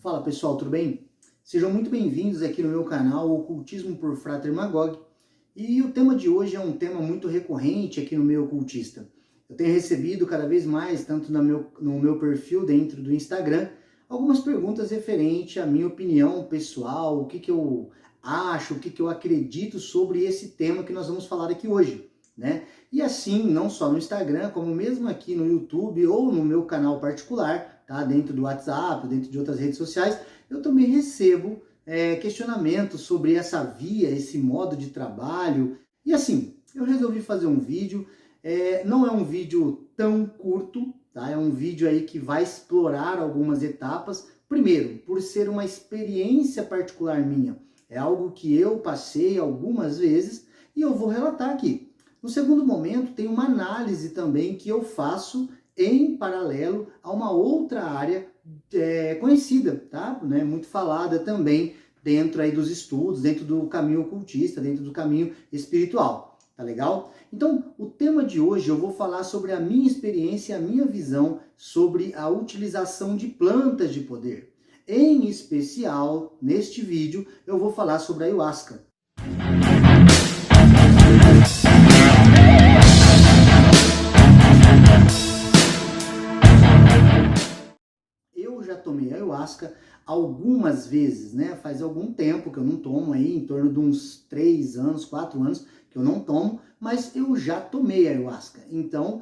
Fala pessoal, tudo bem? Sejam muito bem-vindos aqui no meu canal Ocultismo por Frater Magog. E o tema de hoje é um tema muito recorrente aqui no meio ocultista. Eu tenho recebido cada vez mais, tanto no meu perfil dentro do Instagram, algumas perguntas referentes à minha opinião pessoal, o que eu acho, o que eu acredito sobre esse tema que nós vamos falar aqui hoje, né? E assim, não só no Instagram, como mesmo aqui no YouTube ou no meu canal particular, tá? Dentro do WhatsApp, dentro de outras redes sociais, eu também recebo questionamentos sobre essa via, esse modo de trabalho. E assim, eu resolvi fazer um vídeo, não é um vídeo tão curto, tá? É um vídeo aí que vai explorar algumas etapas. Primeiro, por ser uma experiência particular minha, é algo que eu passei algumas vezes e eu vou relatar aqui. No segundo momento, tem uma análise também que eu faço em paralelo a uma outra área conhecida, tá? Né? Muito falada também dentro aí dos estudos, dentro do caminho ocultista, dentro do caminho espiritual, tá legal? Então, o tema de hoje eu vou falar sobre a minha experiência, a minha visão sobre a utilização de plantas de poder. Em especial, neste vídeo, eu vou falar sobre a ayahuasca. Eu já tomei ayahuasca algumas vezes, né? Faz algum tempo que eu não tomo aí, em torno de uns 3 anos, 4 anos que eu não tomo, mas eu já tomei ayahuasca. Então,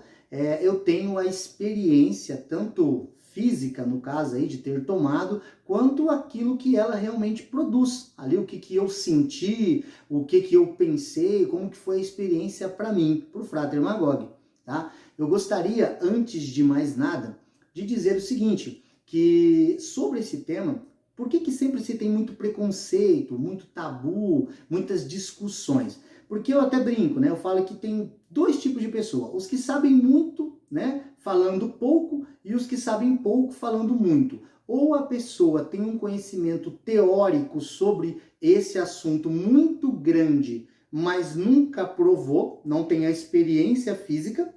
eu tenho a experiência, tanto física, no caso aí, de ter tomado, quanto aquilo que ela realmente produz. Ali, o que eu senti, o que eu pensei, como que foi a experiência para mim, para o Frater Magog, tá? Eu gostaria, antes de mais nada, de dizer o seguinte, que sobre esse tema, por que sempre se tem muito preconceito, muito tabu, muitas discussões? Porque eu até brinco, né? Eu falo que tem dois tipos de pessoa, os que sabem muito, né, falando pouco, e os que sabem pouco falando muito. Ou a pessoa tem um conhecimento teórico sobre esse assunto muito grande, mas nunca provou, não tem a experiência física,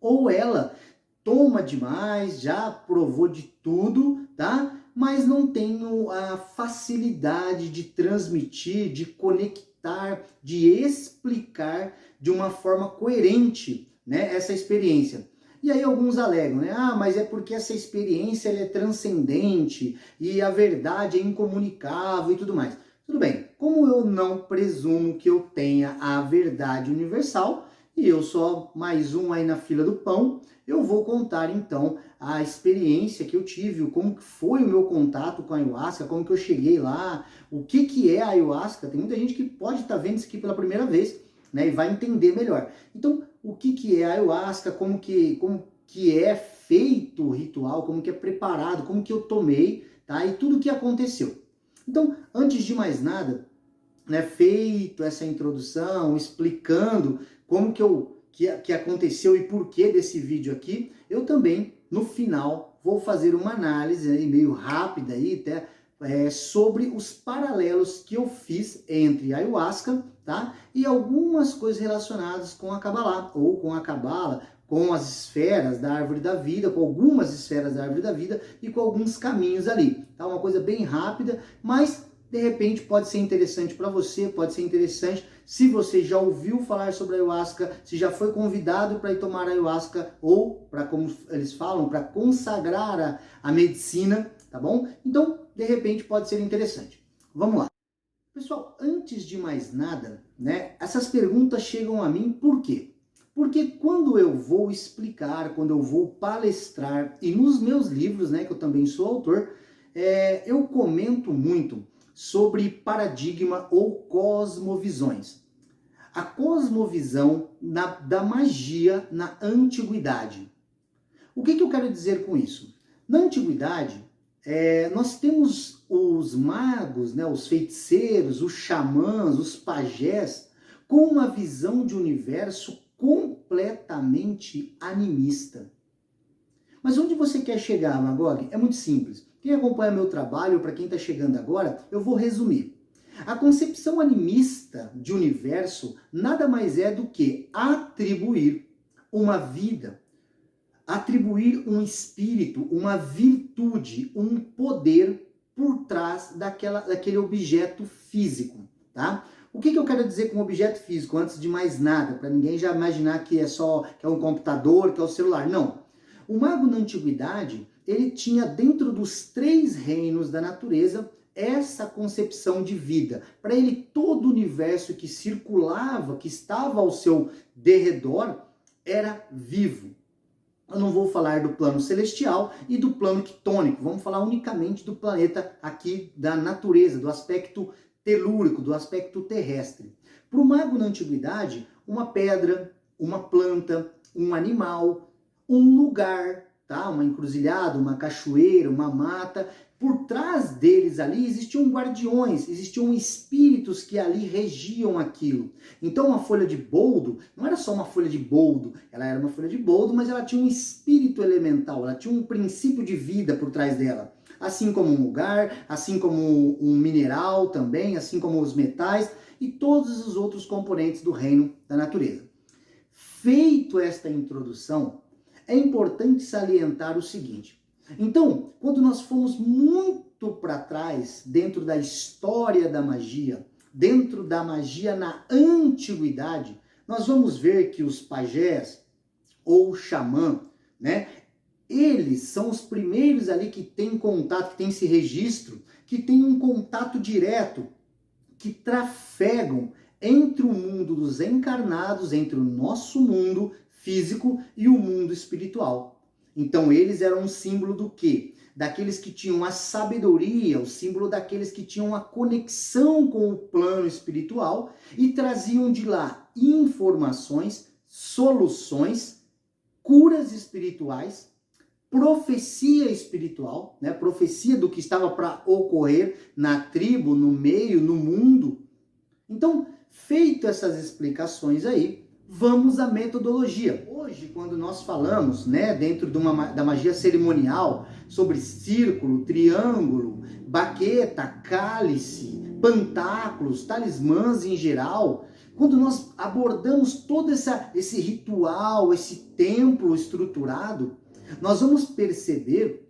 ou ela toma demais, já provou de tudo, tá? Mas não tenho a facilidade de transmitir, de conectar, de explicar de uma forma coerente, né, essa experiência. E aí alguns alegam, né? Ah, mas é porque essa experiência ela é transcendente e a verdade é incomunicável e tudo mais. Tudo bem, como eu não presumo que eu tenha a verdade universal, e eu sou mais um aí na fila do pão, eu vou contar então a experiência que eu tive, como que foi o meu contato com a ayahuasca, como que eu cheguei lá, o que é a ayahuasca. Tem muita gente que pode estar vendo isso aqui pela primeira vez, né, e vai entender melhor. Então, o que é a ayahuasca, como que é feito o ritual, como que é preparado, como que eu tomei, tá? E tudo o que aconteceu. Então, antes de mais nada, né, feito essa introdução, explicando como que aconteceu e porquê desse vídeo aqui, eu também, no final, vou fazer uma análise aí, meio rápida aí, até, sobre os paralelos que eu fiz entre a ayahuasca, tá? E algumas coisas relacionadas com a Kabbalah, ou com a Cabala, com as esferas da árvore da vida, com algumas esferas da árvore da vida e com alguns caminhos ali, tá? Uma coisa bem rápida, mas de repente pode ser interessante para você, pode ser interessante se você já ouviu falar sobre a ayahuasca, se já foi convidado para ir tomar a ayahuasca ou para, como eles falam, para consagrar a medicina, tá bom? Então, de repente pode ser interessante. Vamos lá. Pessoal, antes de mais nada, né, essas perguntas chegam a mim por quê? Porque quando eu vou explicar, quando eu vou palestrar, e nos meus livros, né, que eu também sou autor, eu comento muito sobre paradigma ou cosmovisões. A cosmovisão da magia na antiguidade. O que eu quero dizer com isso? Na antiguidade, nós temos os magos, né, os feiticeiros, os xamãs, os pajés, com uma visão de universo completamente animista. Mas onde você quer chegar, Magog? É muito simples. Quem acompanha meu trabalho, para quem está chegando agora, eu vou resumir. A concepção animista de universo nada mais é do que atribuir uma vida, atribuir um espírito, uma virtude, um poder trás daquele objeto físico, tá? O que eu quero dizer com objeto físico, antes de mais nada, para ninguém já imaginar que é um computador, que é o celular. Não. O mago na antiguidade, ele tinha dentro dos 3 reinos da natureza essa concepção de vida. Para ele, todo o universo que circulava, que estava ao seu derredor, era vivo. Eu não vou falar do plano celestial e do plano quitônico, vamos falar unicamente do planeta aqui, da natureza, do aspecto telúrico, do aspecto terrestre. Para o mago na antiguidade, uma pedra, uma planta, um animal, um lugar, tá? Uma encruzilhada, uma cachoeira, uma mata, por trás deles ali existiam guardiões, existiam espíritos que ali regiam aquilo. Então uma folha de boldo não era só uma folha de boldo, ela era uma folha de boldo, mas ela tinha um espírito elemental, ela tinha um princípio de vida por trás dela. Assim como um lugar, assim como um mineral também, assim como os metais e todos os outros componentes do reino da natureza. Feito esta introdução, é importante salientar o seguinte. Então, quando nós fomos muito para trás, dentro da história da magia, dentro da magia na antiguidade, nós vamos ver que os pajés ou xamã, né, eles são os primeiros ali que têm contato, que têm esse registro, que têm um contato direto, que trafegam entre o mundo dos encarnados, entre o nosso mundo físico e o mundo espiritual. Então eles eram um símbolo do quê? Daqueles que tinham a sabedoria, o símbolo daqueles que tinham a conexão com o plano espiritual e traziam de lá informações, soluções, curas espirituais, profecia espiritual, né? Profecia do que estava para ocorrer na tribo, no meio, no mundo. Então, feito essas explicações aí, vamos à metodologia. Hoje, quando nós falamos, né, dentro da magia cerimonial, sobre círculo, triângulo, baqueta, cálice, pantáculos, talismãs em geral, quando nós abordamos todo esse ritual, esse templo estruturado, nós vamos perceber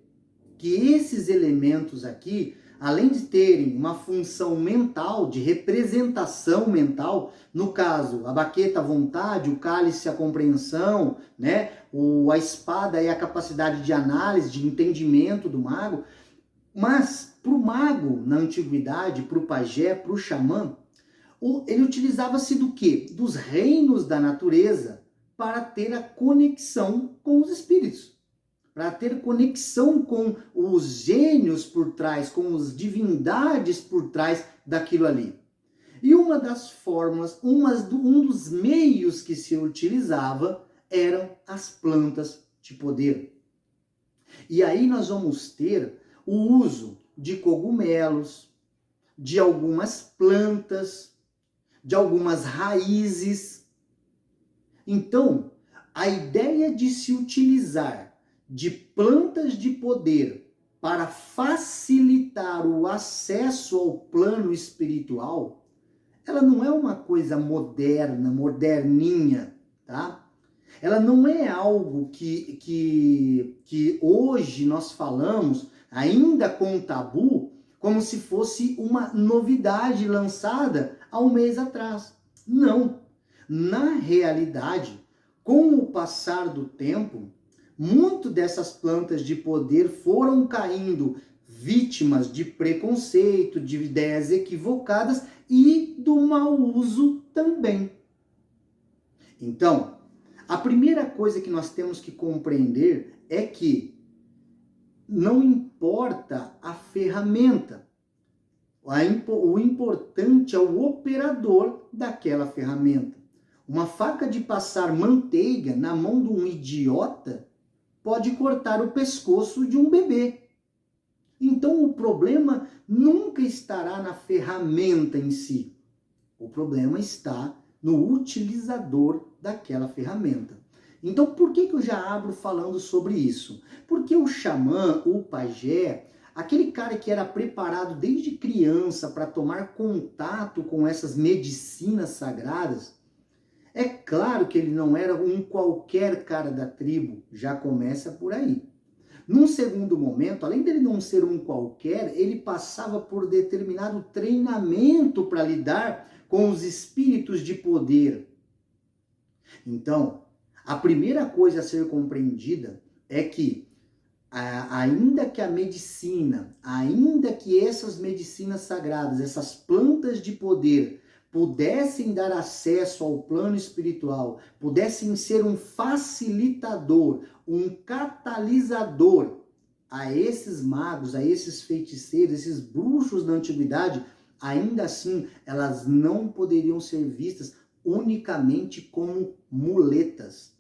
que esses elementos aqui, além de terem uma função mental, de representação mental, no caso, a baqueta a vontade, o cálice a compreensão, né? A espada é a capacidade de análise, de entendimento do mago, mas para o mago, na antiguidade, para o pajé, para o xamã, ele utilizava-se do quê? Dos reinos da natureza para ter a conexão com os espíritos, para ter conexão com os gênios por trás, com as divindades por trás daquilo ali. E uma das fórmulas, um dos meios que se utilizava eram as plantas de poder. E aí nós vamos ter o uso de cogumelos, de algumas plantas, de algumas raízes. Então, a ideia de se utilizar de plantas de poder para facilitar o acesso ao plano espiritual, ela não é uma coisa moderna, moderninha, tá? Ela não é algo que hoje nós falamos, ainda com tabu, como se fosse uma novidade lançada há um mês atrás. Não. Na realidade, com o passar do tempo, muito dessas plantas de poder foram caindo vítimas de preconceito, de ideias equivocadas e do mau uso também. Então, a primeira coisa que nós temos que compreender é que não importa a ferramenta. O importante é o operador daquela ferramenta. Uma faca de passar manteiga na mão de um idiota pode cortar o pescoço de um bebê. Então o problema nunca estará na ferramenta em si. O problema está no utilizador daquela ferramenta. Então por que eu já abro falando sobre isso? Porque o xamã, o pajé, aquele cara que era preparado desde criança para tomar contato com essas medicinas sagradas, é claro que ele não era um qualquer cara da tribo, já começa por aí. Num segundo momento, além dele não ser um qualquer, ele passava por determinado treinamento para lidar com os espíritos de poder. Então, a primeira coisa a ser compreendida é que, ainda que a medicina, ainda que essas medicinas sagradas, essas plantas de poder, pudessem dar acesso ao plano espiritual, pudessem ser um facilitador, um catalisador a esses magos, a esses feiticeiros, esses bruxos da antiguidade, ainda assim elas não poderiam ser vistas unicamente como muletas.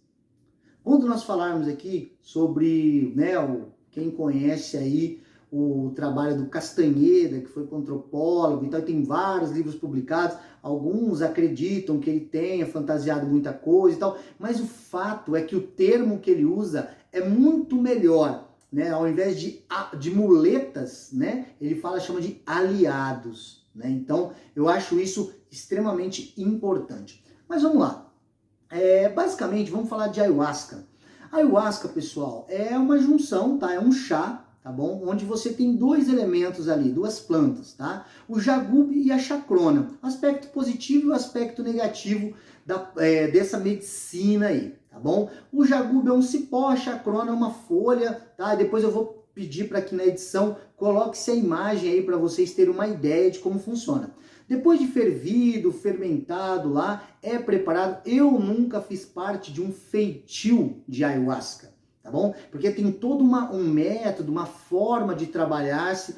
Quando nós falarmos aqui sobre, né, quem conhece aí o trabalho do Castanheira, que foi antropólogo, então tem vários livros publicados, alguns acreditam que ele tenha fantasiado muita coisa e tal, mas o fato é que o termo que ele usa é muito melhor, né? Ao invés de muletas, né, ele chama de aliados, né? Então, eu acho isso extremamente importante. Mas vamos lá. Basicamente, vamos falar de ayahuasca. Ayahuasca, pessoal, é uma junção, tá? É um chá, tá bom? Onde você tem dois elementos ali, duas plantas, tá? O jagube e a chacrona. Aspecto positivo e o aspecto negativo dessa medicina aí, tá bom? O jagube é um cipó, a chacrona é uma folha, tá? Depois eu vou pedir para que na edição coloque-se a imagem aí para vocês terem uma ideia de como funciona. Depois de fervido, fermentado lá, é preparado. Eu nunca fiz parte de um feitio de ayahuasca, tá bom? Porque tem todo um método, uma forma de trabalhar-se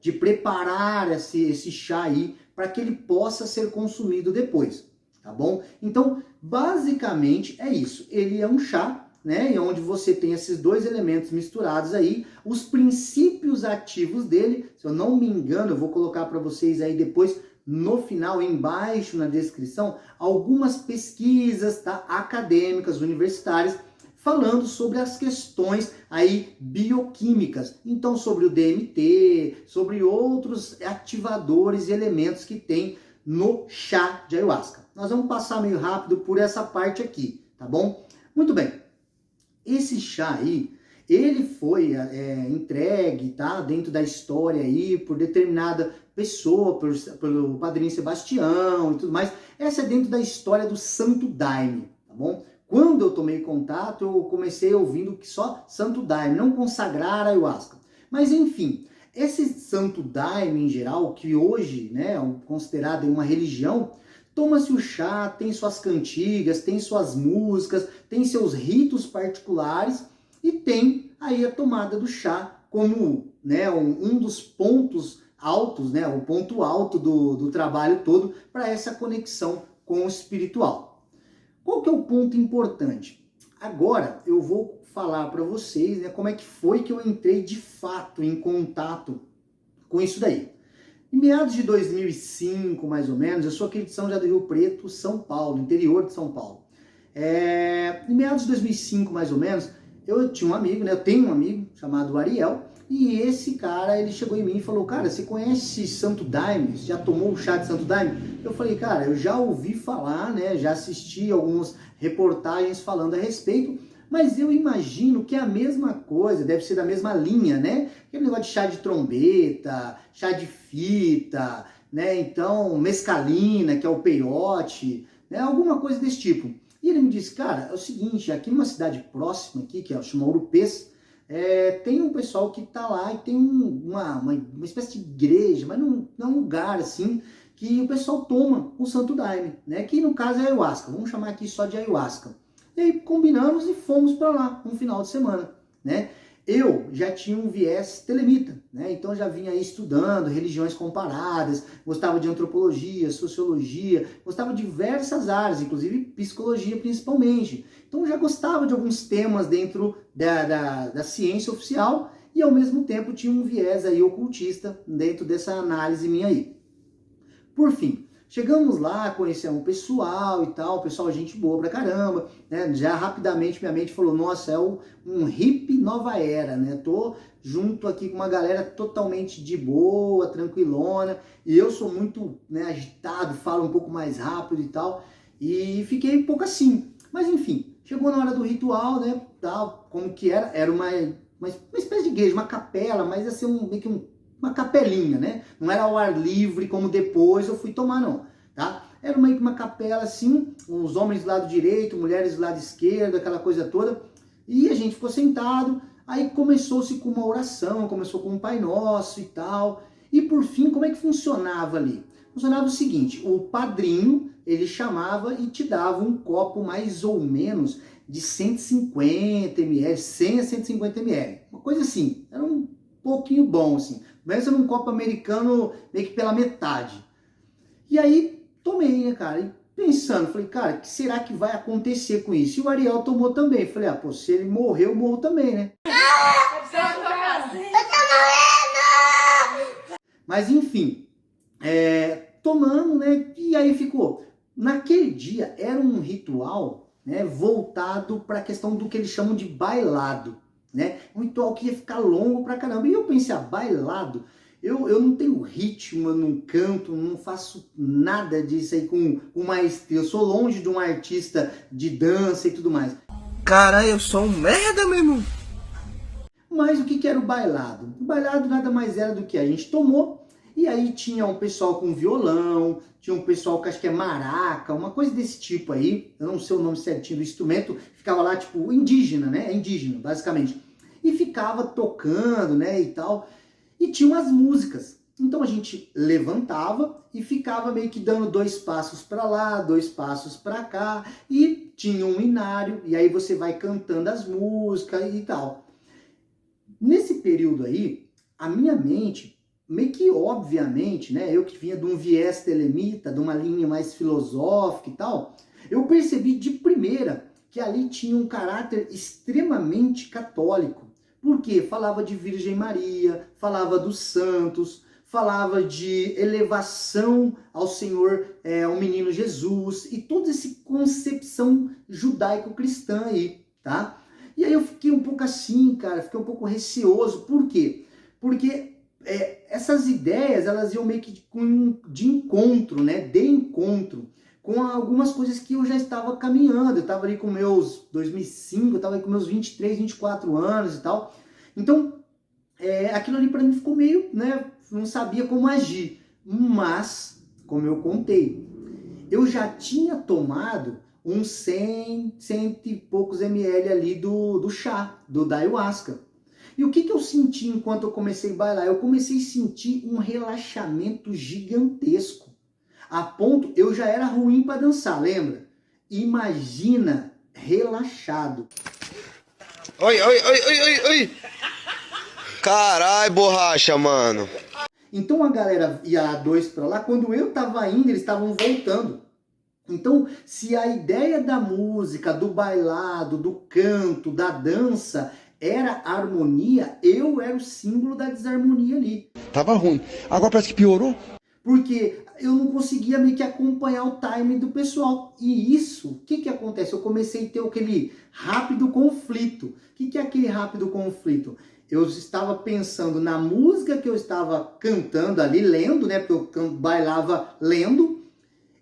de preparar esse chá aí para que ele possa ser consumido depois, tá bom? Então, basicamente é isso. Ele é um chá, né? Onde você tem esses dois elementos misturados aí, os princípios ativos dele, se eu não me engano, eu vou colocar para vocês aí depois, no final, embaixo na descrição, algumas pesquisas, tá, acadêmicas, universitárias, falando sobre as questões aí bioquímicas. Então, sobre o DMT, sobre outros ativadores e elementos que tem no chá de ayahuasca. Nós vamos passar meio rápido por essa parte aqui, tá bom? Muito bem. Esse chá aí, ele foi entregue, tá, dentro da história aí, por determinada pessoa, pelo Padrinho Sebastião e tudo mais. Essa é dentro da história do Santo Daime, tá bom? Quando eu tomei contato, eu comecei ouvindo que só Santo Daime, não consagrar a ayahuasca. Mas enfim, esse Santo Daime em geral, que hoje, né, é considerado uma religião, toma-se o chá, tem suas cantigas, tem suas músicas, tem seus ritos particulares e tem aí a tomada do chá como, né, um dos pontos altos, né, o ponto alto do trabalho todo para essa conexão com o espiritual. Qual que é o ponto importante? Agora eu vou falar para vocês, né, como é que foi que eu entrei de fato em contato com isso daí. Em meados de 2005, mais ou menos, eu sou aqui de São José do Rio Preto, São Paulo, interior de São Paulo. Em meados de 2005, mais ou menos, eu tinha um amigo, né? Eu tenho um amigo chamado Ariel, e esse cara, ele chegou em mim e falou, cara, você conhece Santo Daime? Você já tomou o chá de Santo Daime? Eu falei, cara, eu já ouvi falar, né? Já assisti algumas reportagens falando a respeito, mas eu imagino que é a mesma coisa, deve ser da mesma linha, né? Aquele negócio de chá de trombeta, chá de fita, né? Então, mescalina, que é o peiote, né? Alguma coisa desse tipo. E ele me disse, cara, é o seguinte, aqui numa cidade próxima aqui, que chama Urupês, tem um pessoal que tá lá e tem uma espécie de igreja, mas não é um lugar assim, que o pessoal toma o Santo Daime, né? Que no caso é ayahuasca, vamos chamar aqui só de ayahuasca. E aí combinamos e fomos para lá um final de semana, né? Eu já tinha um viés telemita, né? Então já vinha aí estudando religiões comparadas, gostava de antropologia, sociologia, gostava de diversas áreas, inclusive psicologia principalmente. Então já gostava de alguns temas dentro da ciência oficial e ao mesmo tempo tinha um viés aí ocultista dentro dessa análise minha aí. Por fim, chegamos lá, conhecemos o pessoal e tal, o pessoal gente boa pra caramba, né? Já rapidamente minha mente falou, nossa, é um hippie nova era, né? Tô junto aqui com uma galera totalmente de boa, tranquilona, e eu sou muito, né, agitado, falo um pouco mais rápido e tal, e fiquei um pouco assim. Mas enfim, chegou na hora do ritual, né, tal, como que era uma uma espécie de igreja, uma capela, mas ia ser meio que uma capelinha, né? Não era ao ar livre como depois eu fui tomar, não, tá? Era meio que uma capela assim, os homens do lado direito, mulheres do lado esquerdo, aquela coisa toda. E a gente ficou sentado, aí começou-se com uma oração, começou com um Pai Nosso e tal. E por fim, como é que funcionava ali? Funcionava o seguinte, o padrinho, ele chamava e te dava um copo mais ou menos de 150 ml, 100 a 150 ml. Uma coisa assim, era um pouquinho bom, assim. Pensa num copo americano meio que pela metade. E aí, tomei, né, cara? E pensando, falei, cara, o que será que vai acontecer com isso? E o Ariel tomou também. Falei, pô, se ele morrer, eu morro também, né? Mas enfim, tomamos, né? E aí ficou. Naquele dia era um ritual, né, voltado para a questão do que eles chamam de bailado, né? Um ritual que ia ficar longo pra caramba. E eu pensei, bailado, eu não tenho ritmo, eu não canto, não faço nada disso aí com maestria. Eu sou longe de um artista de dança e tudo mais. Cara, eu sou um merda, meu irmão. Mas o que era o bailado? O bailado nada mais era do que a gente tomou, e aí tinha um pessoal com violão, tinha um pessoal que acho que é maraca, uma coisa desse tipo aí, eu não sei o nome certinho do instrumento, ficava lá tipo indígena, né? É indígena, basicamente. E ficava tocando, né, e tal, e tinha umas músicas. Então a gente levantava e ficava meio que dando 2 passos para lá, 2 passos para cá, e tinha um inário, e aí você vai cantando as músicas e tal. Nesse período aí, a minha mente, meio que obviamente, né, eu que vinha de um viés telemita, de uma linha mais filosófica e tal, eu percebi de primeira que ali tinha um caráter extremamente católico. Por quê? Falava de Virgem Maria, falava dos santos, falava de elevação ao Senhor, ao menino Jesus, e toda essa concepção judaico-cristã aí, tá? E aí eu fiquei um pouco assim, cara, fiquei um pouco receoso. Por quê? Porque essas ideias, elas iam meio que de encontro, né? De encontro com algumas coisas que eu já estava caminhando. Eu estava ali com meus 2005, eu estava com meus 23, 24 anos e tal. Então, aquilo ali para mim ficou meio, né? Não sabia como agir. Mas, como eu contei, eu já tinha tomado uns 100 e poucos ml ali do chá, da ayahuasca. E o que eu senti enquanto eu comecei a bailar? Eu comecei a sentir um relaxamento gigantesco. A ponto, eu já era ruim para dançar, lembra? Imagina, relaxado. Oi, oi, oi, oi, oi, oi. Carai, borracha, mano. Então a galera ia a 2 para lá, quando eu tava indo, eles estavam voltando. Então, se a ideia da música, do bailado, do canto, da dança era harmonia, eu era o símbolo da desarmonia ali. Tava ruim. Agora parece que piorou. Porque eu não conseguia meio que acompanhar o timing do pessoal. E isso, o que acontece? Eu comecei a ter aquele rápido conflito. O que é aquele rápido conflito? Eu estava pensando na música que eu estava cantando ali, lendo, né? Porque eu bailava lendo.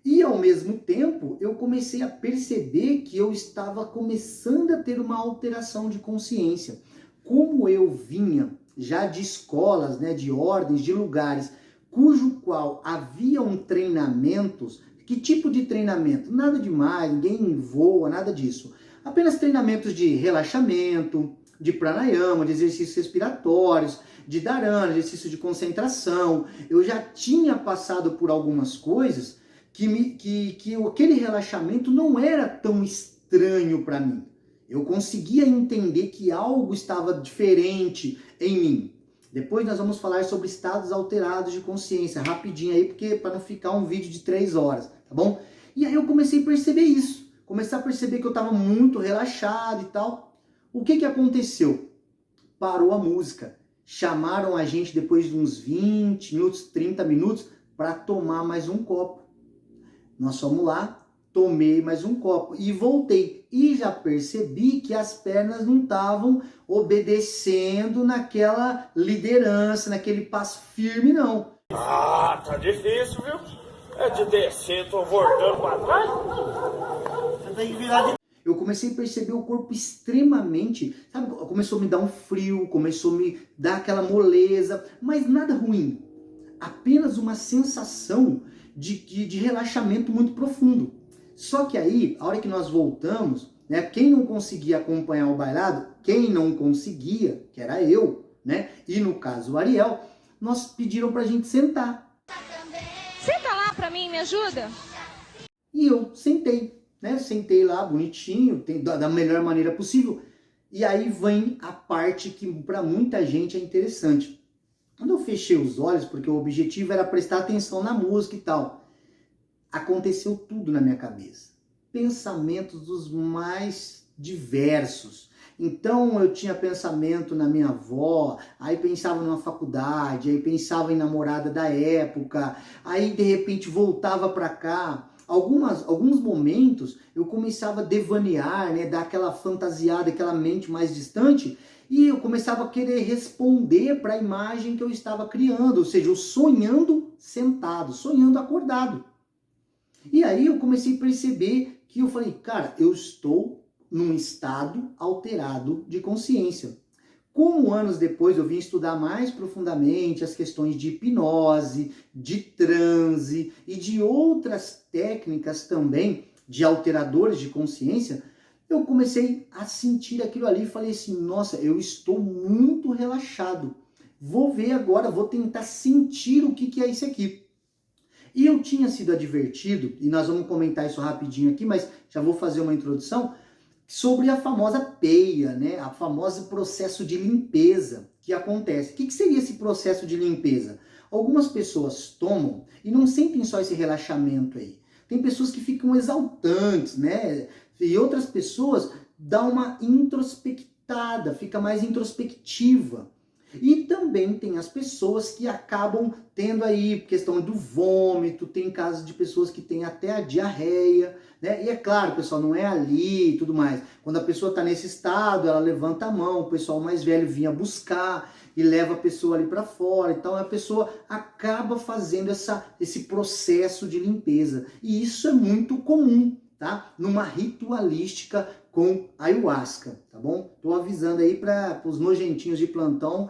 E ao mesmo tempo, eu comecei a perceber que eu estava começando a ter uma alteração de consciência. Como eu vinha já de escolas, né, de ordens, de lugares, cujo qual haviam treinamentos. Que tipo de treinamento? Nada demais, ninguém voa, nada disso. Apenas treinamentos de relaxamento, de pranayama, de exercícios respiratórios, de dharana, exercício de concentração. Eu já tinha passado por algumas coisas que aquele relaxamento não era tão estranho para mim. Eu conseguia entender que algo estava diferente em mim. Depois nós vamos falar sobre estados alterados de consciência, rapidinho aí, porque para não ficar um vídeo de 3 horas, tá bom? E aí eu comecei a perceber isso. Comecei a perceber que eu estava muito relaxado e tal. O que aconteceu? Parou a música. Chamaram a gente depois de uns 20 minutos, 30 minutos, para tomar mais um copo. Nós fomos lá, tomei mais um copo e voltei. E já percebi que as pernas não estavam obedecendo naquela liderança, naquele passo firme, não. Ah, tá difícil, viu? É de descer, tô voltando pra trás. Você tem que virar de... Eu comecei a perceber o corpo extremamente, sabe, começou a me dar um frio, começou a me dar aquela moleza, mas nada ruim. Apenas uma sensação de relaxamento muito profundo. Só que aí, a hora que nós voltamos, né, quem não conseguia acompanhar o bailado, quem não conseguia, que era eu, né, e no caso o Ariel, nós pediram pra gente sentar. Senta lá pra mim, me ajuda? E eu sentei, né, sentei lá bonitinho, da melhor maneira possível. E aí vem a parte que para muita gente é interessante. Quando eu fechei os olhos, porque o objetivo era prestar atenção na música e tal, aconteceu tudo na minha cabeça. Pensamentos dos mais diversos. Então eu tinha pensamento na minha avó, aí pensava numa faculdade, aí pensava em namorada da época, aí de repente voltava para cá. Alguns momentos eu começava a devanear, né, dar aquela fantasiada, aquela mente mais distante, e eu começava a querer responder para a imagem que eu estava criando, ou seja, eu sonhando sentado, sonhando acordado. E aí eu comecei a perceber que eu falei, cara, eu estou num estado alterado de consciência. Como anos depois eu vim estudar mais profundamente as questões de hipnose, de transe e de outras técnicas também de alteradores de consciência, eu comecei a sentir aquilo ali e falei assim, nossa, eu estou muito relaxado. Vou ver agora, vou tentar sentir o que é isso aqui. E eu tinha sido advertido, e nós vamos comentar isso rapidinho aqui, mas já vou fazer uma introdução, sobre a famosa peia, né? A famoso processo de limpeza que acontece. O que seria esse processo de limpeza? Algumas pessoas tomam e não sentem só esse relaxamento aí. Tem pessoas que ficam exaltantes, né? E outras pessoas dão uma introspectada, fica mais introspectiva. E também tem as pessoas que acabam tendo aí questão do vômito, tem casos de pessoas que têm até a diarreia, né? E é claro, pessoal, não é ali e tudo mais. Quando a pessoa está nesse estado, ela levanta a mão, o pessoal mais velho vinha buscar e leva a pessoa ali para fora. Então a pessoa acaba fazendo esse processo de limpeza. E isso é muito comum, tá? Numa ritualística com ayahuasca, tá bom? Tô avisando aí para os nojentinhos de plantão,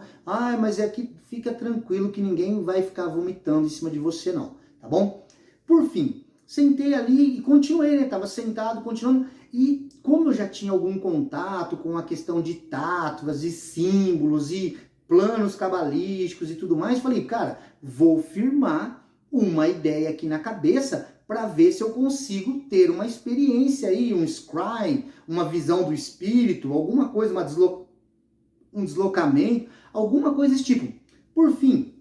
mas é que fica tranquilo que ninguém vai ficar vomitando em cima de você não, tá bom? Por fim, sentei ali e continuei, né? Tava sentado, continuando, e como eu já tinha algum contato com a questão de tátuas e símbolos e planos cabalísticos e tudo mais, falei, cara, vou firmar uma ideia aqui na cabeça para ver se eu consigo ter uma experiência aí, um scry, uma visão do espírito, alguma coisa, um deslocamento, alguma coisa desse tipo. Por fim,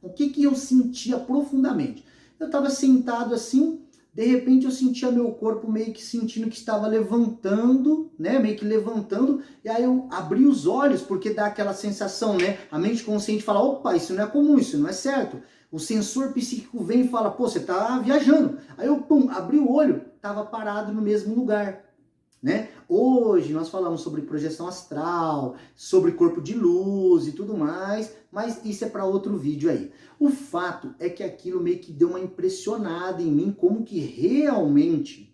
o que eu sentia profundamente? Eu estava sentado assim, de repente eu sentia meu corpo meio que sentindo que estava levantando, né? Meio que levantando, e aí eu abri os olhos, porque dá aquela sensação, né? A mente consciente fala, opa, isso não é comum, isso não é certo. O sensor psíquico vem e fala, pô, você tá viajando. Aí eu, abri o olho, tava parado no mesmo lugar, né? Hoje nós falamos sobre projeção astral, sobre corpo de luz e tudo mais, mas isso é para outro vídeo aí. O fato é que aquilo meio que deu uma impressionada em mim, como que realmente,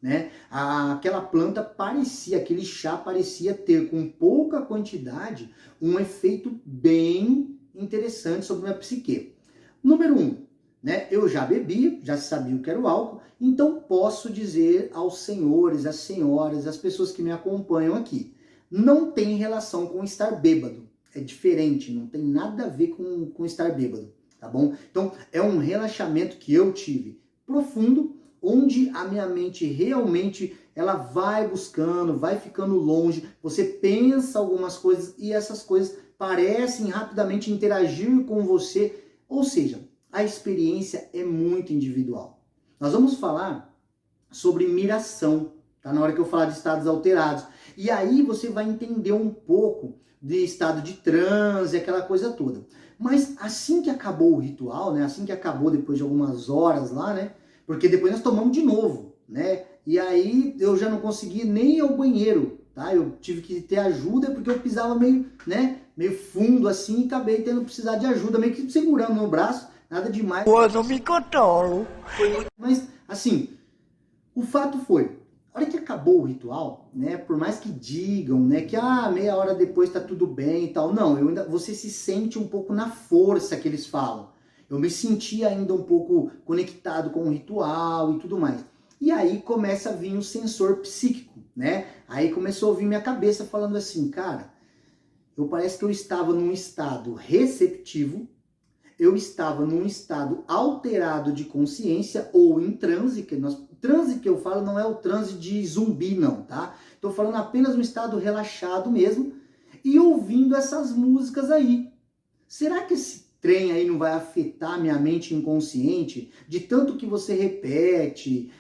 né? Aquela planta parecia, aquele chá parecia ter, com pouca quantidade, um efeito bem interessante sobre a minha psique. Número 1, né? Eu já bebi, já sabia o que era o álcool, então posso dizer aos senhores, às senhoras, às pessoas que me acompanham aqui, não tem relação com estar bêbado. É diferente, não tem nada a ver com estar bêbado, tá bom? Então, é um relaxamento que eu tive profundo, onde a minha mente realmente, ela vai buscando, vai ficando longe, você pensa algumas coisas e essas coisas parecem rapidamente interagir com você, ou seja, a experiência é muito individual. Nós vamos falar sobre miração, tá? Na hora que eu falar de estados alterados. E aí você vai entender um pouco de estado de transe, aquela coisa toda. Mas assim que acabou o ritual, né? Assim que acabou depois de algumas horas lá, né? Porque depois nós tomamos de novo, né? E aí eu já não consegui nem ir ao banheiro, tá? Eu tive que ter ajuda porque eu pisava meio, né? Meio fundo assim e acabei tendo que precisar de ajuda, meio que segurando no braço, nada demais. Pô, eu não me controlo. Mas, assim, o fato foi A hora que acabou o ritual, né, por mais que digam, né, que meia hora depois tá tudo bem e tal, não, você se sente um pouco na força que eles falam. Eu me senti ainda um pouco conectado com o ritual e tudo mais. E aí começa a vir o sensor psíquico, né? Aí começou a vir minha cabeça falando assim, cara, parece que eu estava num estado receptivo, eu estava num estado alterado de consciência ou em transe, transe que eu falo não é o transe de zumbi não, tá? Tô falando apenas um estado relaxado mesmo e ouvindo essas músicas aí. Será que esse trem aí não vai afetar minha mente inconsciente? De tanto que você repete,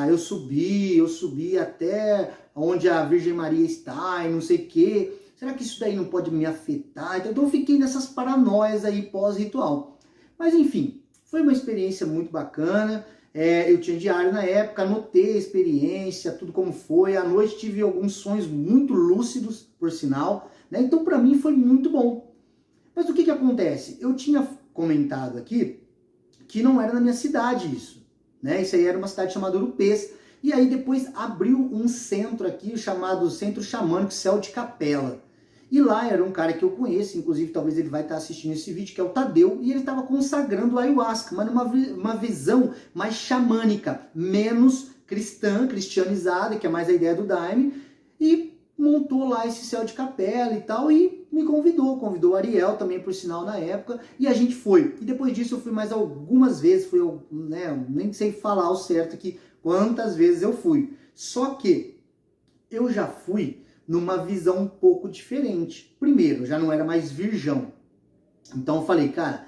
eu subi até onde a Virgem Maria está e não sei o quê. Será que isso daí não pode me afetar? Então eu fiquei nessas paranoias aí pós-ritual. Mas enfim, foi uma experiência muito bacana. Eu tinha diário na época, anotei a experiência, tudo como foi. À noite tive alguns sonhos muito lúcidos, por sinal, né? Então para mim foi muito bom. Mas o que acontece? Eu tinha comentado aqui que não era na minha cidade isso, né? Isso aí era uma cidade chamada Urupês. E aí depois abriu um centro aqui chamado Centro Xamânico Céu de Capela. E lá era um cara que eu conheço, inclusive talvez ele vai estar assistindo esse vídeo, que é o Tadeu, e ele estava consagrando a ayahuasca, mas numa visão mais xamânica, menos cristianizada, que é mais a ideia do Daime, e montou lá esse céu de capela e tal, e me convidou o Ariel também, por sinal, na época, e a gente foi. E depois disso eu fui mais algumas vezes, nem sei falar ao certo aqui quantas vezes eu fui. Só que eu já fui numa visão um pouco diferente. Primeiro, já não era mais virgão. Então eu falei, cara,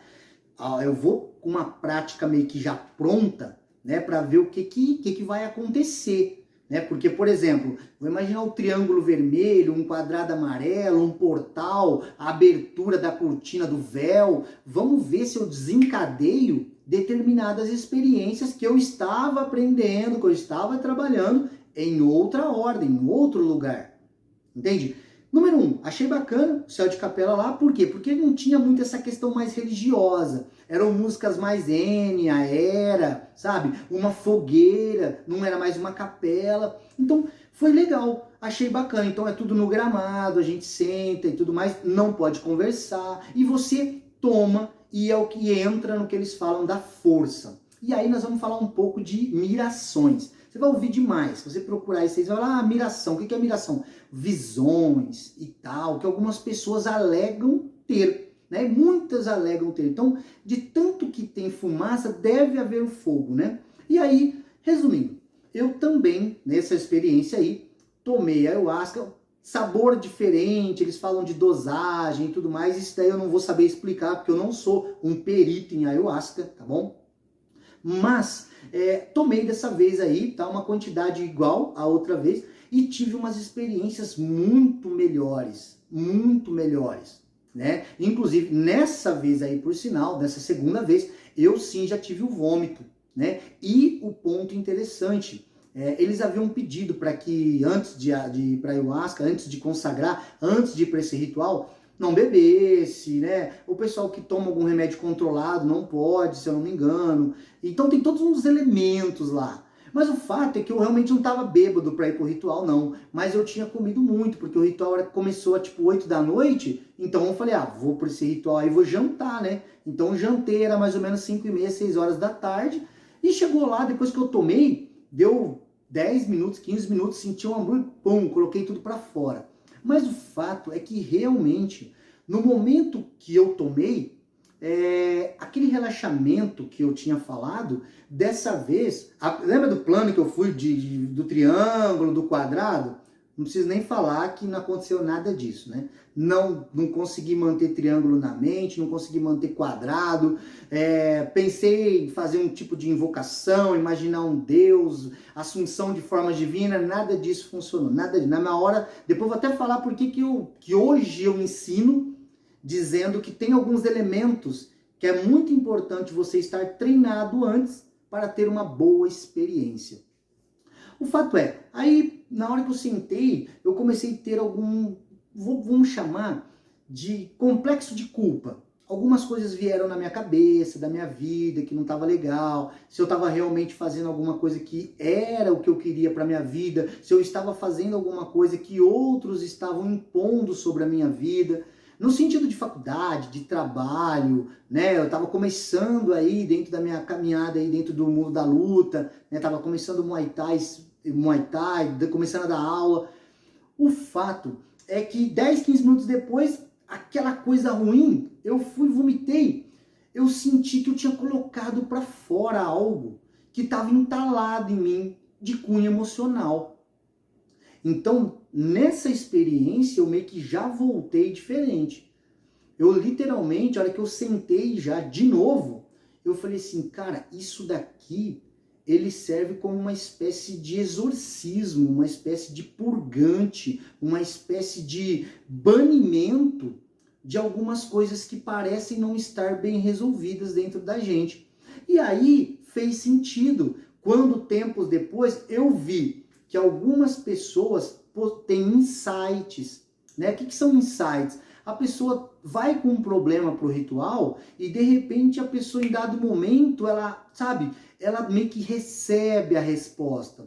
eu vou com uma prática meio que já pronta, né, para ver o que vai acontecer, né? Porque, por exemplo, vou imaginar o triângulo vermelho, um quadrado amarelo, um portal, a abertura da cortina do véu. Vamos ver se eu desencadeio determinadas experiências que eu estava aprendendo, que eu estava trabalhando em outra ordem, em outro lugar. Entende? Número 1, achei bacana o céu de capela lá, por quê? Porque não tinha muito essa questão mais religiosa, eram músicas mais Enya, Era, sabe? Uma fogueira, não era mais uma capela, então foi legal, achei bacana, então é tudo no gramado, a gente senta e tudo mais, não pode conversar, e você toma, e é o que entra no que eles falam da força. E aí nós vamos falar um pouco de mirações. Você vai ouvir demais. Se você procurar isso, você vai falar, miração. O que é miração? Visões e tal, que algumas pessoas alegam ter, né? Muitas alegam ter. Então, de tanto que tem fumaça, deve haver fogo, né? E aí, resumindo, eu também, nessa experiência aí, tomei ayahuasca, sabor diferente, eles falam de dosagem e tudo mais, isso daí eu não vou saber explicar, porque eu não sou um perito em ayahuasca, tá bom? Mas tomei dessa vez aí, tá, uma quantidade igual a outra vez e tive umas experiências muito melhores, né? Inclusive, nessa vez aí, por sinal, dessa segunda vez, eu sim já tive o vômito, né? E o ponto interessante, eles haviam pedido para que antes de ir para ayahuasca, antes de consagrar, antes de ir para esse ritual, não bebesse, né? O pessoal que toma algum remédio controlado não pode, se eu não me engano. Então tem todos uns elementos lá. Mas o fato é que eu realmente não estava bêbado para ir pro ritual, não. Mas eu tinha comido muito, porque o ritual começou a tipo 8 da noite. Então eu falei, vou por esse ritual aí, vou jantar, né? Então jantei, era mais ou menos 5h30, 6 horas da tarde. E chegou lá, depois que eu tomei, deu 10 minutos, 15 minutos, senti um hambúrguer, pum, coloquei tudo para fora. Mas o fato é que realmente, no momento que eu tomei, aquele relaxamento que eu tinha falado, dessa vez, lembra do plano que eu fui do triângulo, do quadrado? Não preciso nem falar que não aconteceu nada disso, né? Não consegui manter triângulo na mente, não consegui manter quadrado, pensei em fazer um tipo de invocação, imaginar um Deus, assunção de forma divina, nada disso funcionou, nada disso. Na hora, depois vou até falar por que hoje eu ensino, dizendo que tem alguns elementos que é muito importante você estar treinado antes para ter uma boa experiência. O fato é, aí na hora que eu sentei, eu comecei a ter vamos chamar de complexo de culpa. algumas coisas vieram na minha cabeça, da minha vida, que não estava legal, se eu estava realmente fazendo alguma coisa que era o que eu queria para minha vida, se eu estava fazendo alguma coisa que outros estavam impondo sobre a minha vida, no sentido de faculdade, de trabalho, né? Eu estava começando aí dentro da minha caminhada aí dentro do mundo da luta, né? Tava começando Muay Thai, começando a dar aula. O fato é que 10, 15 minutos depois, aquela coisa ruim, eu vomitei. Eu senti que eu tinha colocado para fora algo que estava entalado em mim de cunho emocional. Então, nessa experiência, eu meio que já voltei diferente. Eu literalmente, a hora que eu sentei já de novo, eu falei assim, cara, isso daqui, ele serve como uma espécie de exorcismo, uma espécie de purgante, uma espécie de banimento de algumas coisas que parecem não estar bem resolvidas dentro da gente. E aí fez sentido. Quando tempos depois eu vi que algumas pessoas têm insights, né? O que são insights? A pessoa vai com um problema pro ritual e de repente a pessoa em dado momento, ela, sabe, ela meio que recebe a resposta.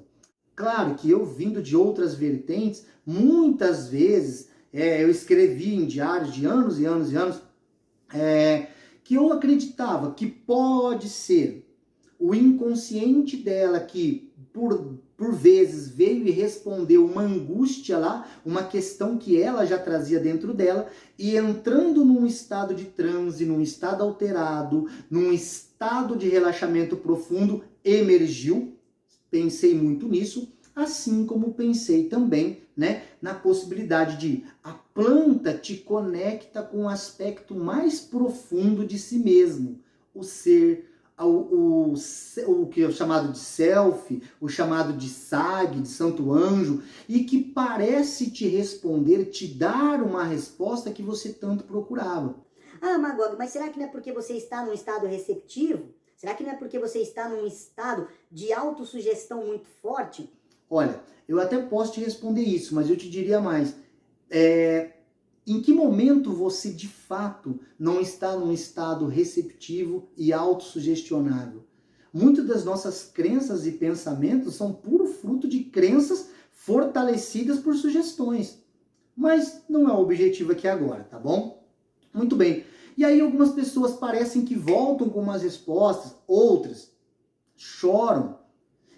Claro que eu vindo de outras vertentes, muitas vezes eu escrevi em diários de anos e anos e anos, que eu acreditava que pode ser o inconsciente dela que por vezes veio e respondeu uma angústia lá, uma questão que ela já trazia dentro dela, e entrando num estado de transe, num estado alterado, num estado de relaxamento profundo, emergiu. Pensei muito nisso, assim como pensei também, né, na possibilidade de a planta te conecta com o aspecto mais profundo de si mesmo, o ser, o que é chamado de self, o chamado de sag, de santo anjo, e que parece te responder, te dar uma resposta que você tanto procurava. Ah, Magog, mas será que não é porque você está num estado receptivo? Será que não é porque você está num estado de autossugestão muito forte? Olha, eu até posso te responder isso, mas eu te diria mais. Em que momento você, de fato, não está num estado receptivo e autossugestionável? Muitas das nossas crenças e pensamentos são puro fruto de crenças fortalecidas por sugestões. Mas não é o objetivo aqui agora, tá bom? Muito bem. E aí algumas pessoas parecem que voltam com umas respostas, outras choram.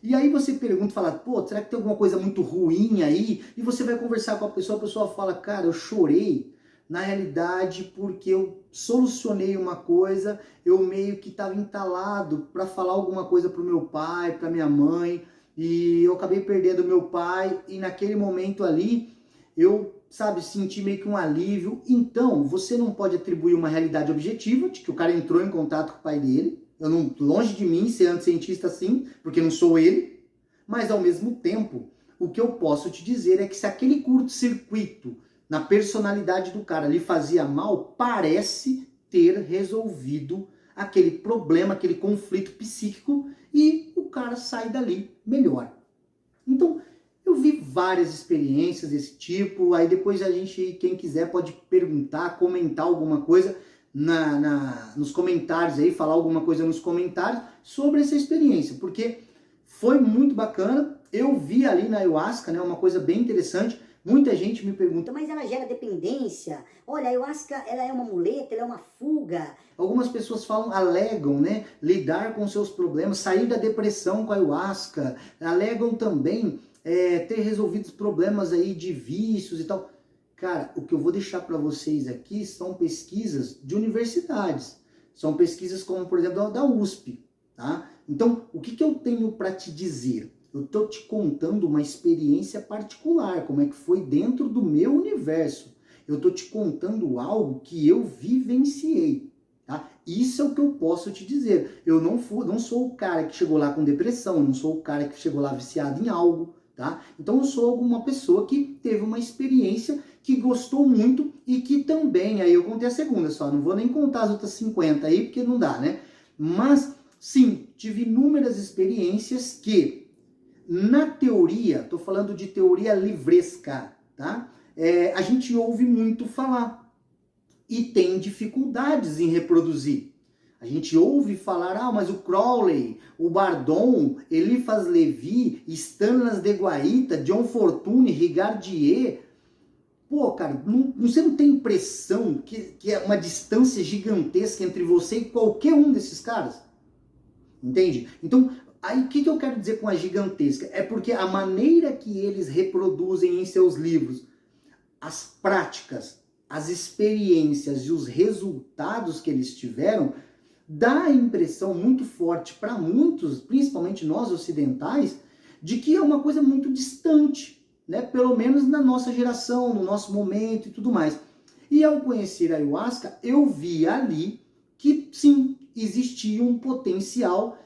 E aí você pergunta, fala, pô, será que tem alguma coisa muito ruim aí? E você vai conversar com a pessoa fala, cara, eu chorei, na realidade, porque eu solucionei uma coisa, eu meio que estava entalado para falar alguma coisa pro meu pai, pra minha mãe, e eu acabei perdendo meu pai, e naquele momento ali, eu, sabe, senti meio que um alívio. Então, você não pode atribuir uma realidade objetiva, de que o cara entrou em contato com o pai dele. Eu não, longe de mim ser anticientista assim, porque não sou ele, mas ao mesmo tempo, o que eu posso te dizer é que se aquele curto-circuito na personalidade do cara lhe fazia mal, parece ter resolvido aquele problema, aquele conflito psíquico, e o cara sai dali melhor. Então, eu vi várias experiências desse tipo, aí depois a gente, quem quiser, pode perguntar, comentar alguma coisa nos comentários aí, falar alguma coisa nos comentários sobre essa experiência, porque foi muito bacana. Eu vi ali na ayahuasca, né, uma coisa bem interessante. Muita gente me pergunta, Mas ela gera dependência? Olha, a ayahuasca, ela é uma muleta, ela é uma fuga. algumas pessoas falam, alegam, né, lidar com seus problemas, sair da depressão com a ayahuasca, alegam também ter resolvido os problemas aí de vícios e tal. Cara, o que eu vou deixar para vocês aqui são pesquisas de universidades. São pesquisas como, por exemplo, da USP, tá? Então, o que eu tenho para te dizer? Eu estou te contando uma experiência particular, como é que foi dentro do meu universo. Eu estou te contando algo que eu vivenciei, tá? Isso é o que eu posso te dizer. Eu não sou o cara que chegou lá com depressão, não sou o cara que chegou lá viciado em algo, tá? Então eu sou uma pessoa que teve uma experiência que gostou muito e que também, aí eu contei a segunda só, não vou nem contar as outras 50 aí, porque não dá, né? Mas, sim, tive inúmeras experiências que, na teoria, tô falando de teoria livresca, tá? A gente ouve muito falar. e tem dificuldades em reproduzir. A gente ouve falar, mas o Crowley, o Bardon, Eliphas Levi, Stanislas de Guaita, John Fortune, Rigardier. Pô, cara, você não tem impressão que é uma distância gigantesca entre você e qualquer um desses caras? Entende? Então, aí o que eu quero dizer com a gigantesca? É porque a maneira que eles reproduzem em seus livros as práticas, as experiências e os resultados que eles tiveram, dá a impressão muito forte para muitos, principalmente nós ocidentais, de que é uma coisa muito distante, né? Pelo menos na nossa geração, no nosso momento e tudo mais. E ao conhecer a ayahuasca, eu vi ali que sim, existia um potencial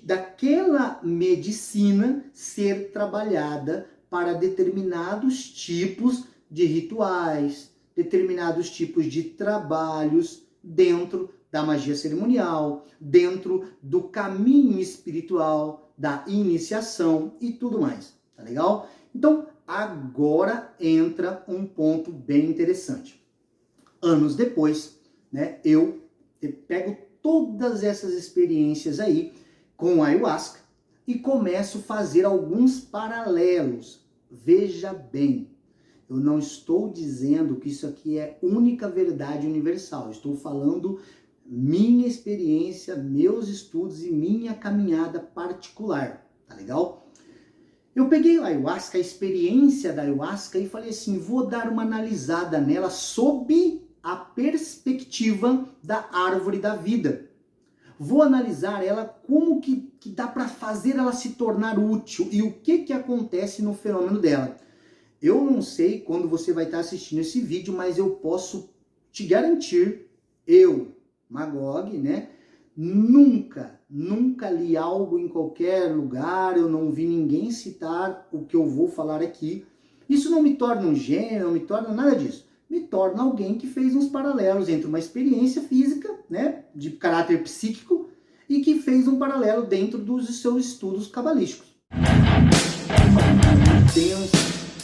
daquela medicina ser trabalhada para determinados tipos de rituais, determinados tipos de trabalhos dentro da magia cerimonial, dentro do caminho espiritual, da iniciação e tudo mais, tá legal? Então, agora entra um ponto bem interessante. Anos depois, né, eu pego todas essas experiências aí com a ayahuasca e começo a fazer alguns paralelos. Veja bem, eu não estou dizendo que isso aqui é única verdade universal, eu estou falando minha experiência, meus estudos e minha caminhada particular, tá legal? Eu peguei a ayahuasca, a experiência da ayahuasca e falei assim, vou dar uma analisada nela sob a perspectiva da árvore da vida. Vou analisar ela como que dá para fazer ela se tornar útil e o que acontece no fenômeno dela. Eu não sei quando você vai estar assistindo esse vídeo, mas eu posso te garantir, Magog, né? Nunca li algo em qualquer lugar, eu não vi ninguém citar o que eu vou falar aqui. Isso não me torna um gênio, não me torna nada disso. Me torna alguém que fez uns paralelos entre uma experiência física, né, de caráter psíquico, e que fez um paralelo dentro dos seus estudos cabalísticos.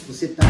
Você está